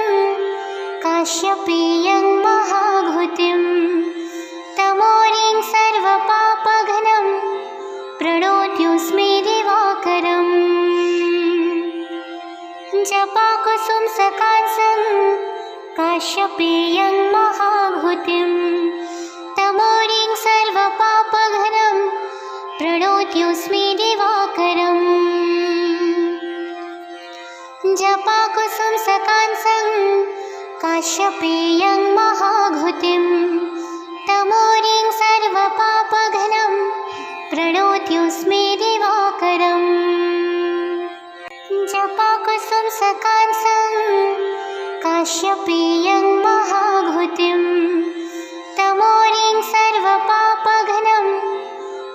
काश्यपेयं महाभूतिं तमोरिं प्रणोत्युस्मे दिवाकरम् जपाकुसुम सकाशं काश्यपेयं महाभूतिं तमोरिं सर्वपापघ्नं प्रणोत्युस्मे दिवाकरम् जपाकुसुम सकाशं काश्यपेयं महाभूतिं तमोरिं सर्वपापघ्नं प्रणोत्युस्मे दिवाकरम् जपाकुसुम सकाशं काश्यपेयं महाभूतिं तमोरिं सर्वपापघ्नं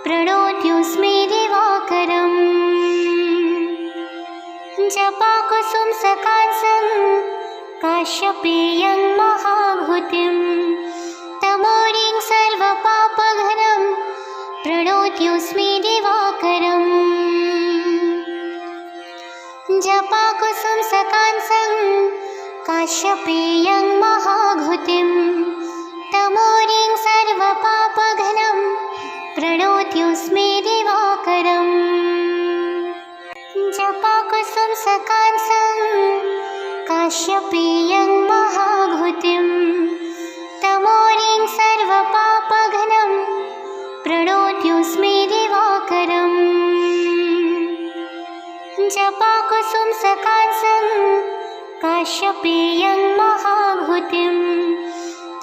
प्रणोत्युस्मे दिवाकरम् जपाकुसुम सकाशं काश्यपेयं महाभूतिं तमोरिं सर्वपापघ्नं प्रणोत्युस्मे दिवाकरम् जपाकुसुम सकाशं काश्यपेयं महाभूतिं तमोरिं सर्वपापघ्नं प्रणोत्युस्मे दिवाकरम् जपाकुसुम सकाशं काश्यपेयं महाभूतिं तमोरिं सर्वपापघ्नं प्रणोत्युस्मे दिवाकरम् जपाकुसुम सकाशं काश्यपेयं महाभूतिं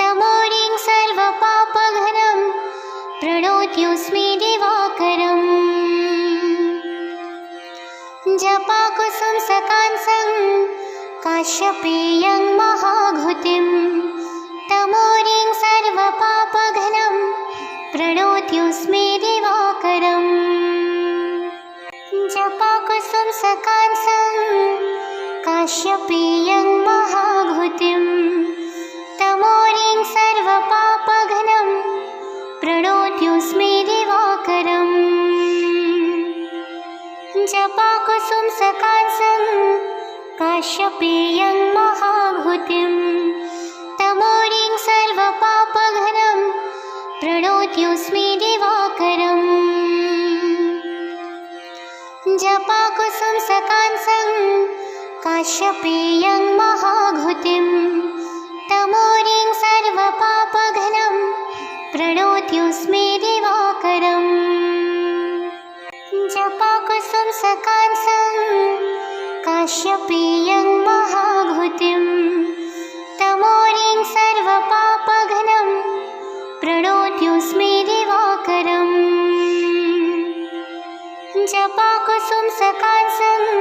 तमोरिं सर्वपापघ्नं प्रणोत्युस्मे दिवाकरम् जपाकुसुम सकाशं काश्यपेयं महाभूतिं तमोरिं सर्वपापघ्नं प्रणोत्युस्मे दिवाकरम् जपाकुसुम सकाशं काश्यपेयं महाभूतिं तमोरिं सर्वपापघ्नं प्रणोत्युस्मे दिवाकरम् जपाकुसुम सकाशं काश्यपेयं महाभूतिं तमोरिं सर्वपापघ्नं प्रणोत्युस्मे दिवाकरम् जपाकुसुम सकाशं काश्यपेयं महाभूतिं तमोरिं सर्वपापघ्नं प्रणोत्युस्मे दिवाकरम् जपाकुसुम सकाशं काश्यपेयं महाभूतिं तमोरिं सर्वपापघ्नं प्रणोत्युस्मे दिवाकरम् जपाकुसुम सकाशं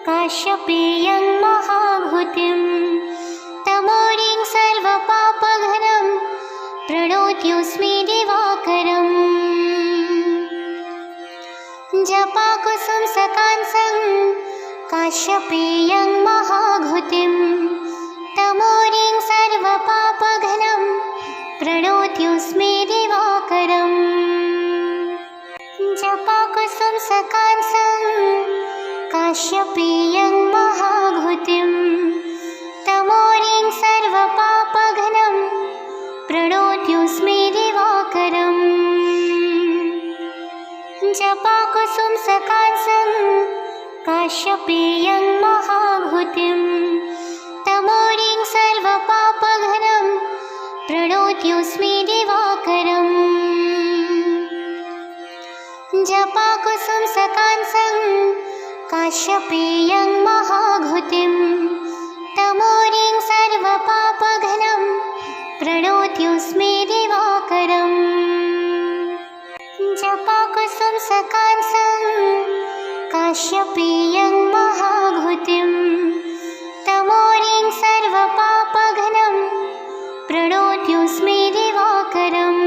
काश्यपेयं महाभूतिं तमोरिं सर्वपापघ्नं प्रणोत्युस्मे दिवाकरम् जपाकुसुम सकाशं काश्यपेयं महाभूतिं तमोरिं सर्वपापघ्नं प्रणोत्युस्मे दिवाकरम् जपाकुसुम सकाशं काश्यपेयं महाभूतिं तमोरिं सर्वपापघ्नं प्रणोत्युस्मे दिवाकरम् जपाकुसुम सकाशं काश्यपेयं महाभूतिं तमोरिं सर्वपापघ्नं प्रणोत्युस्मे दिवाकरम् जपाकुसुम सकाशं काश्यपेयं महाभूतिं तमोरिं सर्वपापघ्नं प्रणोत्युस्मे दिवाकरम्। जपाकुसुम सकाशं काश्यपेयं महाभूतिं तमोरिं सर्वपापघ्नं प्रणोत्युस्मे दिवाकरम्।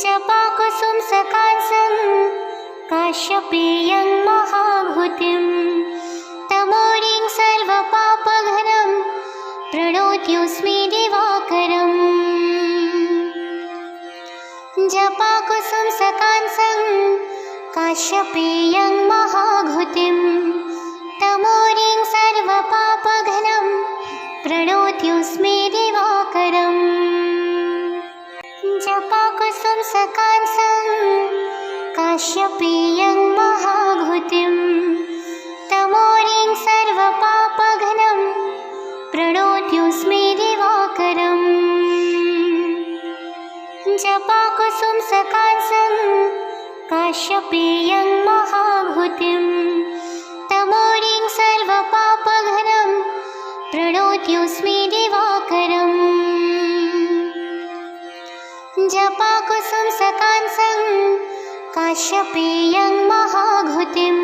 जपाकुसुम सकाशं काश्यपेयं महाभूतिं तमोरिं सर्वपापघ्नं प्रणोत्युस्मे दिवाकरम्। जपाकुसुम सकाशं काश्यपेयं महाभूतिं तमोरिं सर्वपापघ्नं प्रणोत्युस्मे दिवाकरम्। जपाकुसुम सकाशं काश्यपेयं महाभूतिं तमोरिं सर्वपापघ्नं प्रणोत्योऽस्मि दिवाकरम् जपाकुसुमसकाशं काश्यपेयं महाभूतिं तमोरिं सर्वपापघ्नं प्रणोत्योऽस्मि दिवाकरम् जपाकुसुमसकाशं काश्यपेयं महाभूतिं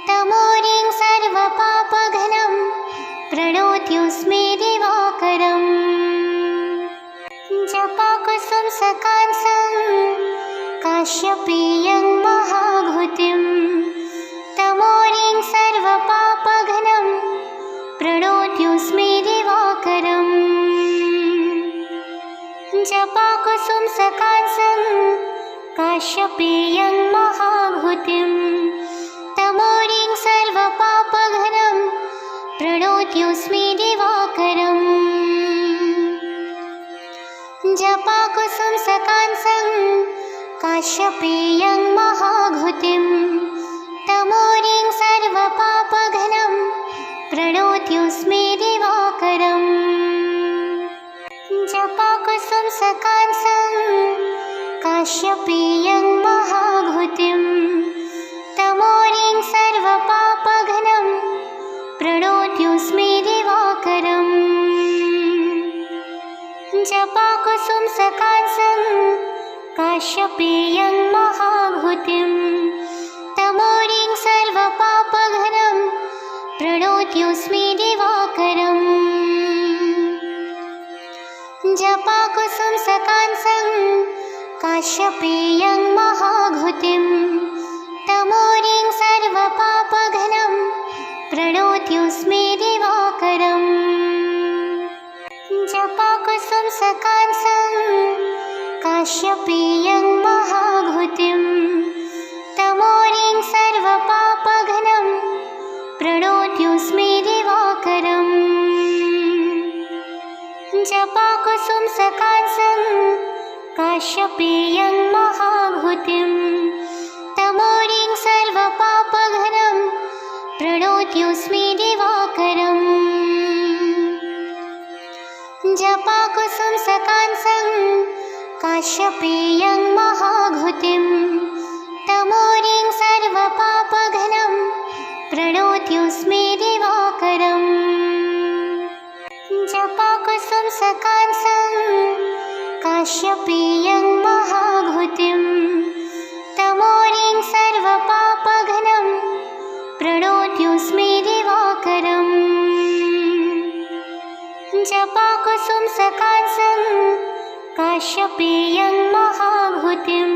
तमोरिं सर्वपापघ्नं प्रणोत्योऽस्मि दिवाकरम् जपाकुसुमसकाशं काश्यपेयं महाभूतिं तमोरिं सर्वपापघ्नं प्रणोत्योऽस्मि दिवाकरम् जपाकुसुमसकाशं काश्यपेयं महाभूतिं तमोरिं सर्वपापघ्नं प्रणोत्योऽस्मि दिवाकरम् जपाकुसुमसकाशं काश्यपेयं महाभूतिं तमोरिं सर्वपापघ्नं प्रणोत्योऽस्मि दिवाकरम् जपाकुसुमसकाशं काश्यपेयं महाभूतिं तमोरिं सर्वपापघ्नं प्रणोत्योऽस्मि दिवाकरम् जपाकुसुमसकाशं काश्यपेयं महाभूतिं तमोरिं सर्वपापघ्नं प्रणोत्योऽस्मि दिवाकरम् जपाकुसुमसकाशं काश्यपेयं महाभूतिं तमोरिं सर्वपापघ्नं प्रणोत्योऽस्मि दिवाकरम् जपाकुसुमसकाशं काश्यपेयं महाभूतिं तमोरिं सर्वपापघ्नं प्रणोत्योऽस्मि दिवाकरम् जपाकुसुमसकाशं काश्यपेयं महाभूतिं तमोरिं सर्वपापघ्नं प्रणोत्योऽस्मि दिवाकरम् जपाकुसुमसकाशं काश्यपेयं महाभूतिं तमोरिं सर्वपापघ्नं प्रणोत्योऽस्मि दिवाकरम् जपाकुसुमसकाशं काश्यपेयं महाभूतिं तमोरिं सर्वपापघ्नं प्रणोत्योऽस्मि दिवाकरम् जपाकुसुमसकाशं काश्यपेयं महाभूतिं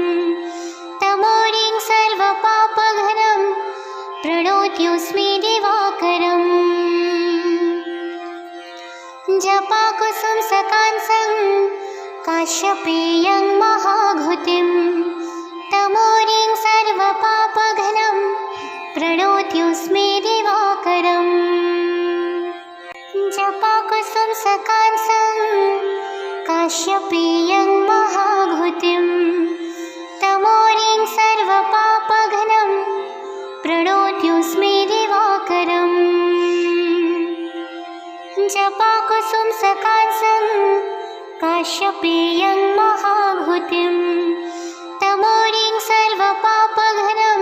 तमोरिं सर्वपापघ्नं प्रणोत्योऽस्मि दिवाकरम् जपाकुसुमसकाशं काश्यपेयं महाभूतिं तमोरिं सर्वपापघ्नं प्रणोत्योऽस्मि दिवाकरम् जपाकुसुमसकाशं काश्यपेयं महाभूतिं तमोरिं सर्वपापघ्नं प्रणोत्योऽस्मि दिवाकरम् जपाकुसुमसकाशं काश्यपेयं महाभूतिं तमोरिं सर्वपापघ्नं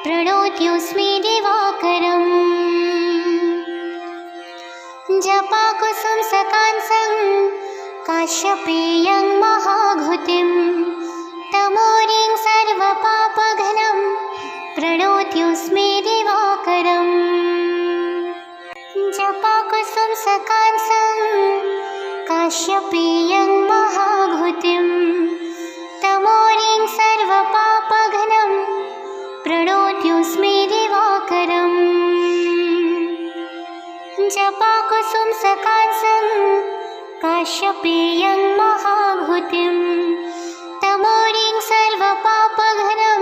प्रणोत्योऽस्मि दिवाकरम् जपाकुसुमसकाशं काश्यपेयं महाभूतिं तमोरिं सर्वपापघ्नं प्रणोत्योऽस्मि दिवाकरम् जपाकुसुमसकाशं काश्यपेयं महाभूतिं तमोरिं सर्वपापघ्नं प्रणोत्योऽस्मि दिवाकरम् जपाकुसुमसकाशं काश्यपेयं महाभूतिं तमोरिं सर्वपापघ्नं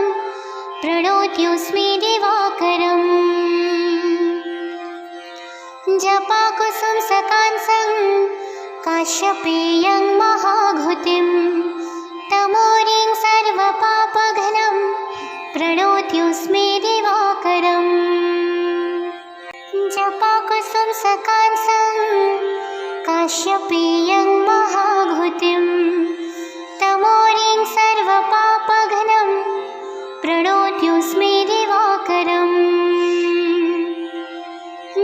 प्रणोत्योऽस्मि दिवाकरम् जपाकुसुमसकाशं काश्यपेयं महाभूतिं तमोरिं सर्वपापघ्नं प्रणोत्युस्मे दिवाकरम् जपाकुसुम सकांसं काश्यपेयं महाभूतिं तमोरिं सर्वपापघ्नं प्रणोत्युस्मे दिवाकरम्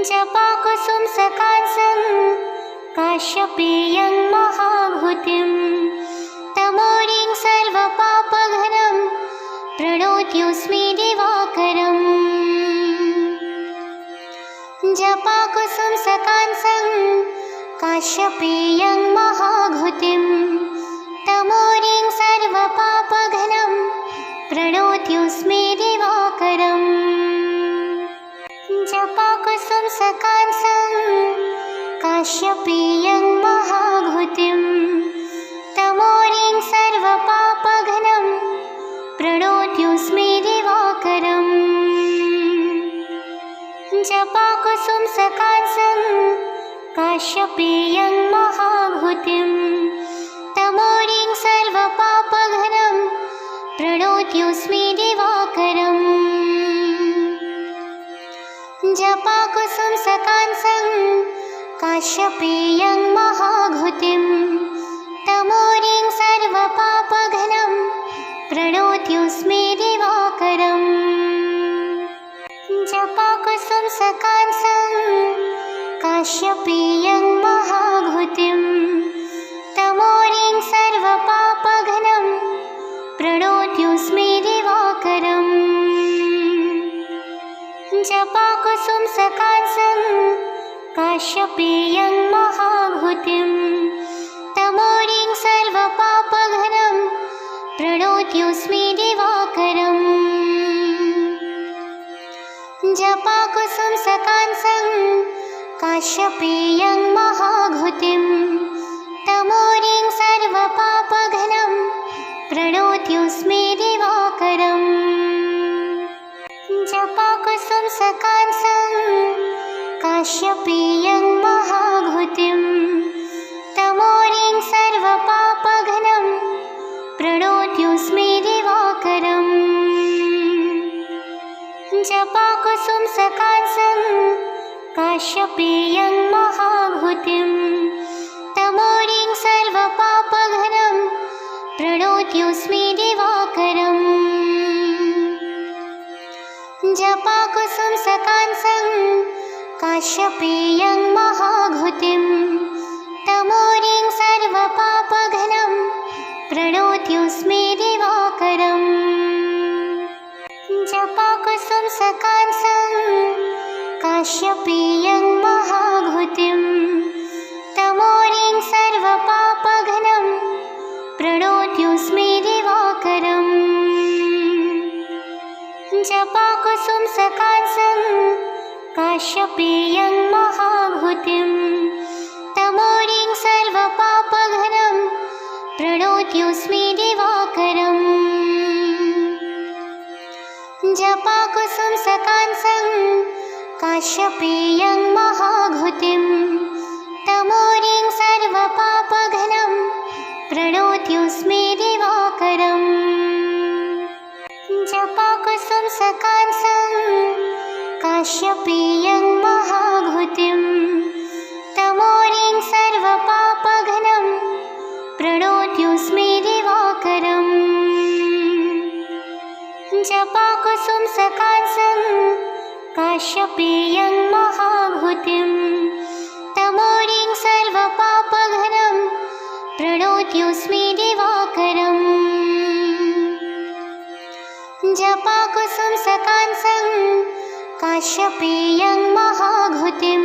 जपाकुसुम सकांसं काश्यपेयं महाभूतिं तमोरिं सर्वपापघ्नं प्रणोत्युस्मे दिवाकरम् जपाकुसुम सकांसं काश्यपेयं महाभूतिं तमोरिं सर्वपापघ्नं प्रणोत्युस्मे दिवाकरम् जपाकुसुम सकांसं काश्यपेयं महाभूतिं तमोरिं सर्वपापघ्नं प्रणोत्युस्मे दिवाकरम् जपाकुसुम सकांसं काश्यपेयं महाभूतिं तमोरिं सर्वपापघ्नं प्रणोत्युस्मे दिवाकरम् जपाकुसुम सकांसं काश्यपेयं महाभूतिं तमोरिं सर्वपापघ्नं प्रणोत्युस्मे दिवाकरम् जपाकुसुम सकांसं काश्यपेयं महाभूतिं तमोरिं सर्वपापघ्नं प्रणोत्युस्मे दिवाकरम् जपाकुसुम सकांसं काश्यपेयं महाभूतिं तमोरिं सर्वपापघ्नं प्रणोत्युस्मे दिवाकरम् जपाकुसुम सकांसं काश्यपेयं महाभूतिं तमोरिं सर्वपापघ्नं प्रणोत्युस्मे दिवाकरम् जपाकुसुम सकांसं काश्यपेयं महाभूतिं तमोरिं सर्वपापघ्नं प्रणोत्युस्मे दिवाकरम् जपाकुसुम सकांसं काश्यपेयं महाभूतिं तमोरिं सर्वपापघ्नं प्रणोत्युस्मे दिवाकरम् जपाकुसुम सकांसं काश्यपेयं महाभूतिं तमोरिं सर्वपापघ्नं प्रणोत्युस्मे दिवाकरम् जपाकुसुम सकांसं काश्यपेयं महाभूतिं तमोरिं सर्वपापघ्नं प्रणोत्युस्मे दिवाकरम् जपाकुसुम सकांसं काश्यपेयं महाभूतिं तमोरिं सर्वपापघ्नं प्रणोत्युस्मे दिवाकरम् जपाकुसुम सकांसं काश्यपेयं महाभूतिं तमोरिं सर्वपापघ्नं प्रणोत्युस्मे दिवाकरम् जपाकुसुम सकांसं काश्यपेयं महाभूतिं तमोरिं सर्वपापघ्नं प्रणोत्युस्मे दिवाकरम् जपाकुसुम सकांसं काश्यपेयं महाभूतिं तमोरिं सर्वपापघ्नं प्रणोत्युस्मे दिवाकरम् जपाकुसुम सकांसं काश्यपेयं महाभूतिं